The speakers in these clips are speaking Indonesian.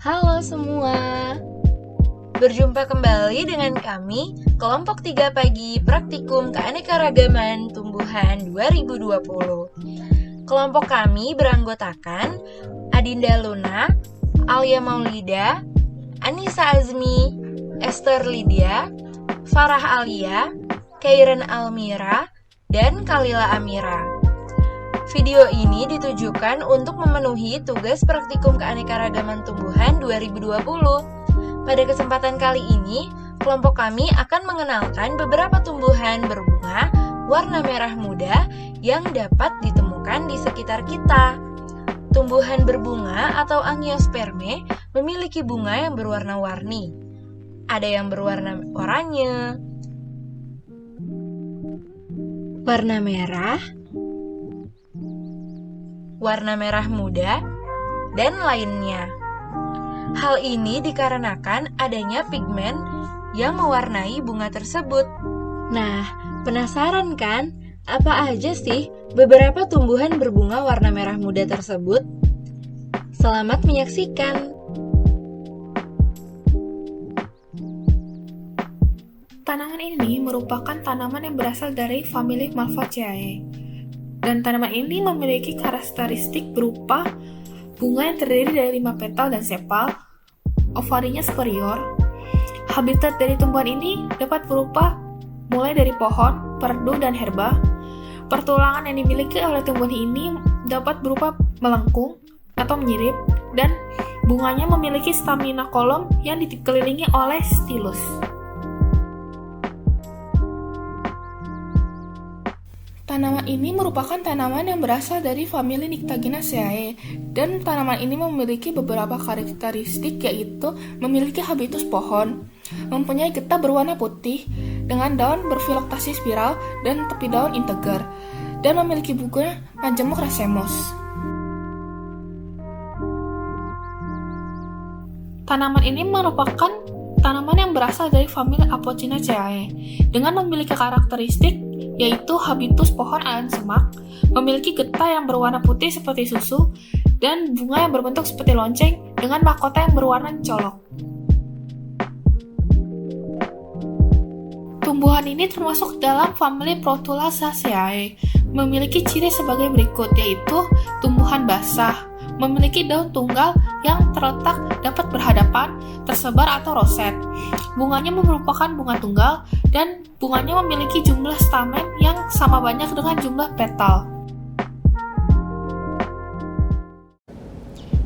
Halo semua, berjumpa kembali dengan kami, kelompok 3 pagi praktikum keanekaragaman tumbuhan 2020. Kelompok kami beranggotakan Adinda Luna, Alia Maulida, Anissa Azmi, Esther Lydia, Farah Alia, Kairen Almira, dan Kalila Amira. Video ini ditujukan untuk memenuhi tugas praktikum keanekaragaman tumbuhan 2020. Pada kesempatan kali ini, kelompok kami akan mengenalkan beberapa tumbuhan berbunga warna merah muda yang dapat ditemukan di sekitar kita. Tumbuhan berbunga atau angiosperme memiliki bunga yang berwarna-warni. Ada yang berwarna oranye, warna merah, warna merah muda, dan lainnya. Hal ini dikarenakan adanya pigmen yang mewarnai bunga tersebut. Nah, penasaran kan? Apa aja sih beberapa tumbuhan berbunga warna merah muda tersebut? Selamat menyaksikan! Tanaman ini merupakan tanaman yang berasal dari famili Malvaceae. Dan tanaman ini memiliki karakteristik berupa bunga yang terdiri dari 5 petal dan sepal, ovarinya superior. Habitat dari tumbuhan ini dapat berupa mulai dari pohon, perdu, dan herba. Pertulangan yang dimiliki oleh tumbuhan ini dapat berupa melengkung atau menyirip, dan bunganya memiliki stamina kolom yang dikelilingi oleh stilus. Tanaman ini merupakan tanaman yang berasal dari famili Nyctaginaceae, dan tanaman ini memiliki beberapa karakteristik, yaitu memiliki habitus pohon, mempunyai getah berwarna putih dengan daun berfiloktasi spiral dan tepi daun integer, dan memiliki bunga majemuk racemus. Tanaman ini merupakan tanaman yang berasal dari famili Apocynaceae dengan memiliki karakteristik yaitu habitus pohon aren semak, memiliki getah yang berwarna putih seperti susu, dan bunga yang berbentuk seperti lonceng dengan mahkota yang berwarna colok. Tumbuhan ini termasuk dalam famili Protulaceae, memiliki ciri sebagai berikut, yaitu tumbuhan basah, memiliki daun tunggal yang terletak dapat berhadapan, tersebar atau roset. Bunganya merupakan bunga tunggal dan bunganya memiliki jumlah stamen yang sama banyak dengan jumlah petal.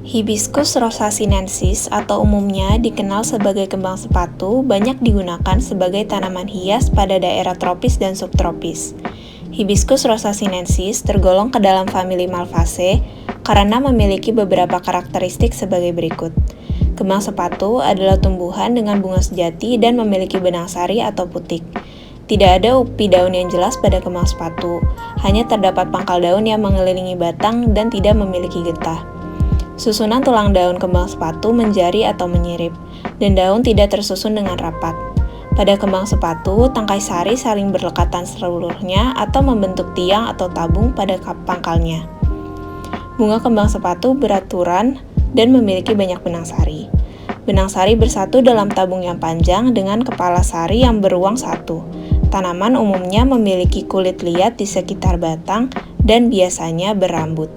Hibiscus rosasinensis atau umumnya dikenal sebagai kembang sepatu banyak digunakan sebagai tanaman hias pada daerah tropis dan subtropis. Hibiscus rosasinensis tergolong ke dalam famili Malvaceae karena memiliki beberapa karakteristik sebagai berikut. Kembang sepatu adalah tumbuhan dengan bunga sejati dan memiliki benang sari atau putik. Tidak ada upi daun yang jelas pada kembang sepatu, hanya terdapat pangkal daun yang mengelilingi batang dan tidak memiliki getah. Susunan tulang daun kembang sepatu menjari atau menyirip, dan daun tidak tersusun dengan rapat. Pada kembang sepatu, tangkai sari saling berlekatan seluruhnya atau membentuk tiang atau tabung pada pangkalnya. Bunga kembang sepatu beraturan dan memiliki banyak benang sari. Benang sari bersatu dalam tabung yang panjang dengan kepala sari yang beruang satu. Tanaman umumnya memiliki kulit liat di sekitar batang dan biasanya berambut.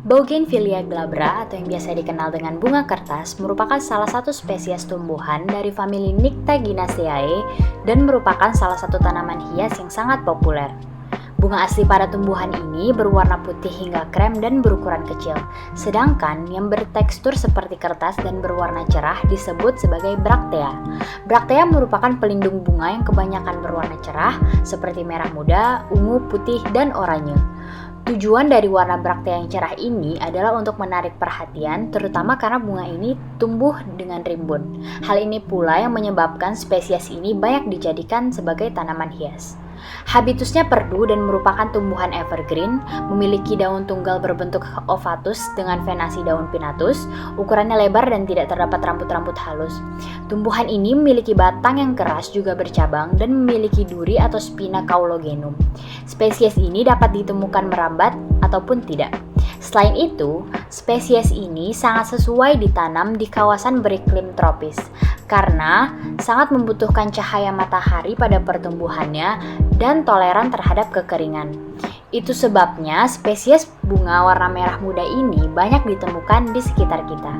Bougainvillea glabra atau yang biasa dikenal dengan bunga kertas merupakan salah satu spesies tumbuhan dari famili Nyctaginaceae dan merupakan salah satu tanaman hias yang sangat populer. Bunga asli pada tumbuhan ini berwarna putih hingga krem dan berukuran kecil, sedangkan yang bertekstur seperti kertas dan berwarna cerah disebut sebagai braktea. Braktea merupakan pelindung bunga yang kebanyakan berwarna cerah seperti merah muda, ungu, putih, dan oranye. Tujuan dari warna braktea yang cerah ini adalah untuk menarik perhatian, terutama karena bunga ini tumbuh dengan rimbun. Hal ini pula yang menyebabkan spesies ini banyak dijadikan sebagai tanaman hias. Habitusnya perdu dan merupakan tumbuhan evergreen, memiliki daun tunggal berbentuk ovatus dengan venasi daun pinnatus, ukurannya lebar dan tidak terdapat rambut-rambut halus. Tumbuhan ini memiliki batang yang keras juga bercabang dan memiliki duri atau spina caulogenum. Spesies ini dapat ditemukan merambat ataupun tidak. Selain itu, spesies ini sangat sesuai ditanam di kawasan beriklim tropis karena sangat membutuhkan cahaya matahari pada pertumbuhannya dan toleran terhadap kekeringan. Itu sebabnya spesies bunga warna merah muda ini banyak ditemukan di sekitar kita.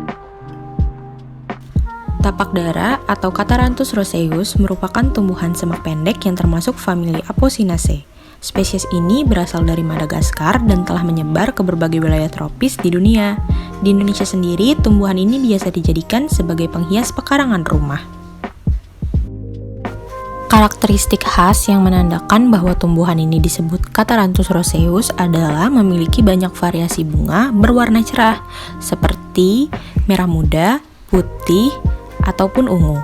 Tapak dara atau Catharanthus roseus merupakan tumbuhan semak pendek yang termasuk famili Apocynaceae. Spesies ini berasal dari Madagaskar dan telah menyebar ke berbagai wilayah tropis di dunia. Di Indonesia sendiri, tumbuhan ini biasa dijadikan sebagai penghias pekarangan rumah. Karakteristik khas yang menandakan bahwa tumbuhan ini disebut Catharanthus roseus adalah memiliki banyak variasi bunga berwarna cerah, seperti merah muda, putih, ataupun ungu.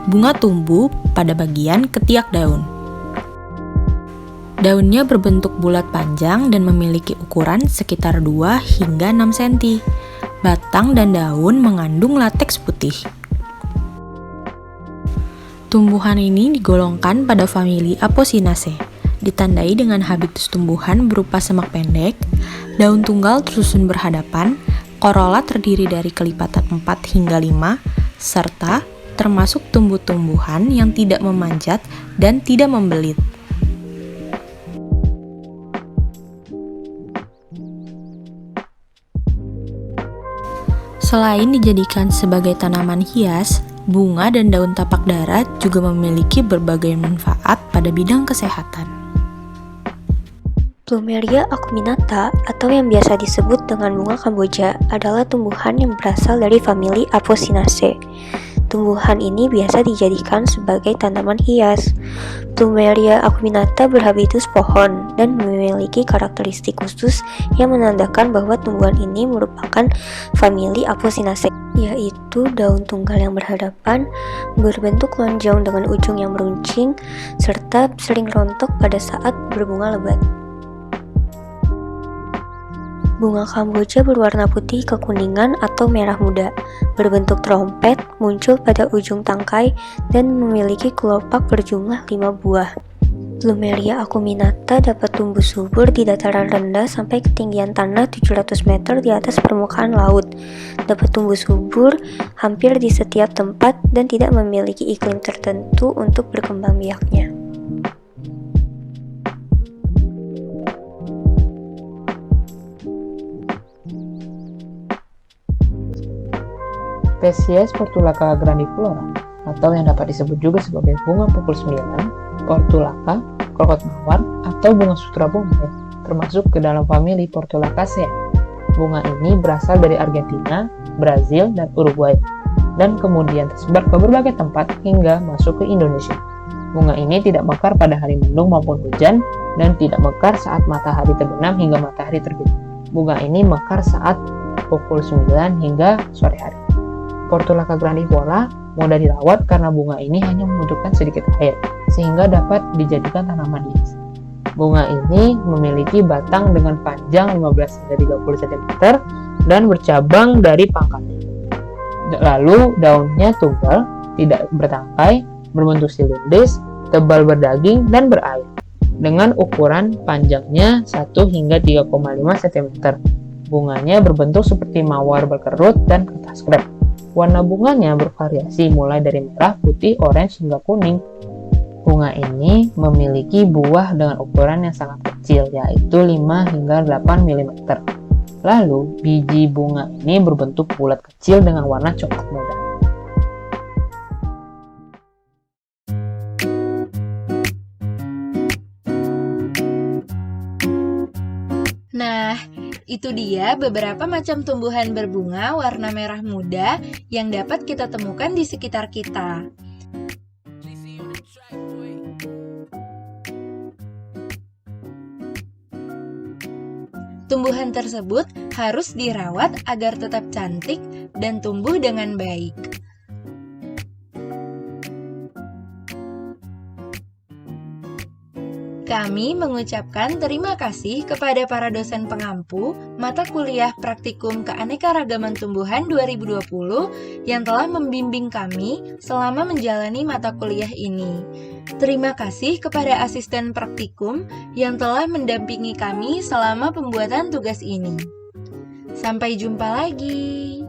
Bunga tumbuh pada bagian ketiak daun. Daunnya berbentuk bulat panjang dan memiliki ukuran sekitar 2 hingga 6 cm. Batang dan daun mengandung lateks putih. Tumbuhan ini digolongkan pada famili Apocynaceae, ditandai dengan habitus tumbuhan berupa semak pendek, daun tunggal tersusun berhadapan, korola terdiri dari kelipatan 4 hingga 5, serta termasuk tumbuh-tumbuhan yang tidak memanjat dan tidak membelit. Selain dijadikan sebagai tanaman hias, bunga dan daun tapak dara juga memiliki berbagai manfaat pada bidang kesehatan. Plumeria acuminata atau yang biasa disebut dengan bunga Kamboja adalah tumbuhan yang berasal dari famili Apocynaceae. Tumbuhan ini biasa dijadikan sebagai tanaman hias. Plumeria acuminata berhabitus pohon dan memiliki karakteristik khusus yang menandakan bahwa tumbuhan ini merupakan famili Apocynaceae, yaitu daun tunggal yang berhadapan, berbentuk lonjong dengan ujung yang meruncing, serta sering rontok pada saat berbunga lebat. Bunga Kamboja berwarna putih kekuningan atau merah muda, berbentuk trompet, muncul pada ujung tangkai, dan memiliki kelopak berjumlah 5 buah. Plumeria acuminata dapat tumbuh subur di dataran rendah sampai ketinggian tanah 700 meter di atas permukaan laut. Dapat tumbuh subur hampir di setiap tempat dan tidak memiliki iklim tertentu untuk berkembang biaknya. Spesies Portulaca grandiflora atau yang dapat disebut juga sebagai bunga pukul 9, Portulaca, krokot mawar, atau bunga sutra Bombay, termasuk ke dalam famili Portulacaceae. Bunga ini berasal dari Argentina, Brazil, dan Uruguay, dan kemudian tersebar ke berbagai tempat hingga masuk ke Indonesia. Bunga ini tidak mekar pada hari mendung maupun hujan, dan tidak mekar saat matahari terbenam hingga matahari terbit. Bunga ini mekar saat pukul 9 hingga sore hari. Portulaca grandiflora mudah dirawat karena bunga ini hanya membutuhkan sedikit air, sehingga dapat dijadikan tanaman hias. Bunga ini memiliki batang dengan panjang 15 hingga 30 cm dan bercabang dari pangkatnya. Lalu daunnya tunggal, tidak bertangkai, berbentuk silindris, tebal berdaging, dan berair, dengan ukuran panjangnya 1 hingga 3,5 cm. Bunganya berbentuk seperti mawar berkerut dan kertas krep. Warna bunganya bervariasi mulai dari merah, putih, orange, hingga kuning. Bunga ini memiliki buah dengan ukuran yang sangat kecil, yaitu 5 hingga 8 mm. Lalu, biji bunga ini berbentuk bulat kecil dengan warna coklat muda. Nah, itu dia beberapa macam tumbuhan berbunga warna merah muda yang dapat kita temukan di sekitar kita. Tumbuhan tersebut harus dirawat agar tetap cantik dan tumbuh dengan baik. Kami mengucapkan terima kasih kepada para dosen pengampu mata kuliah Praktikum Keanekaragaman Tumbuhan 2020 yang telah membimbing kami selama menjalani mata kuliah ini. Terima kasih kepada asisten praktikum yang telah mendampingi kami selama pembuatan tugas ini. Sampai jumpa lagi.